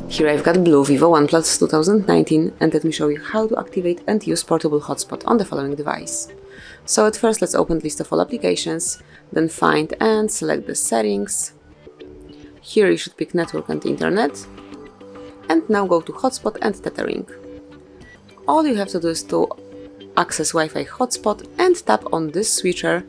Here I've got BLU Vivo OnePlus 2019, and let me show you how to activate and use portable hotspot on the following device. So at first let's open the list of all applications, then find and select the settings. Here you should pick network and internet, and now go to hotspot and tethering. All you have to do is to access Wi-Fi hotspot and tap on this switcher,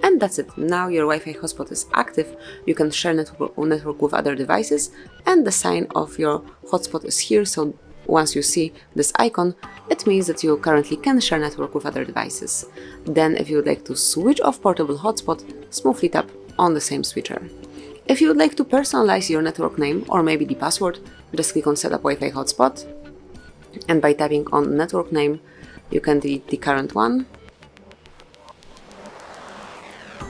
and that's it. Now your Wi-Fi hotspot is active, you can share network with other devices, and the sign of your hotspot is here, so once you see this icon, it means that you currently can share network with other devices. Then if you would like to switch off portable hotspot, smoothly tap on the same switcher. If you would like to personalize your network name or maybe the password, just click on Setup Wi-Fi Hotspot, and by tapping on network name, you can delete the current one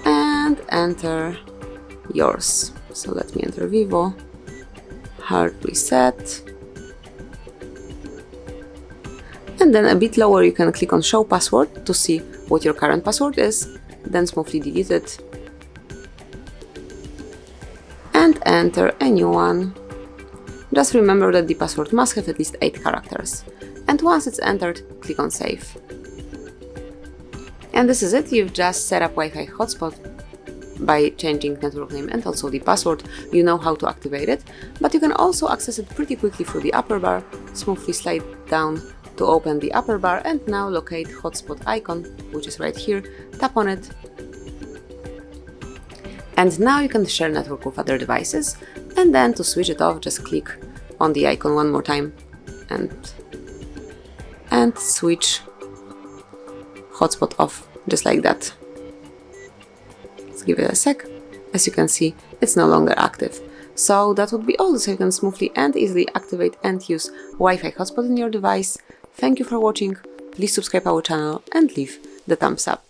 and enter yours. So let me enter Vivo, HardReset, and then a bit lower you can click on Show Password to see what your current password is, then smoothly delete it and enter a new one. Just remember that the password must have at least 8 characters. And once it's entered, click on Save. And this is it, you've just set up Wi-Fi hotspot by changing network name and also the password. You know how to activate it, but you can also access it pretty quickly through the upper bar. Smoothly slide down to open the upper bar and now locate hotspot icon, which is right here, tap on it. And now you can share network with other devices, and then to switch it off, just click on the icon one more time and switch hotspot off, just like that. Let's give it a sec. As you can see, it's no longer active. So that would be all, so you can smoothly and easily activate and use Wi-Fi hotspot in your device. Thank you for watching, please subscribe our channel and leave the thumbs up.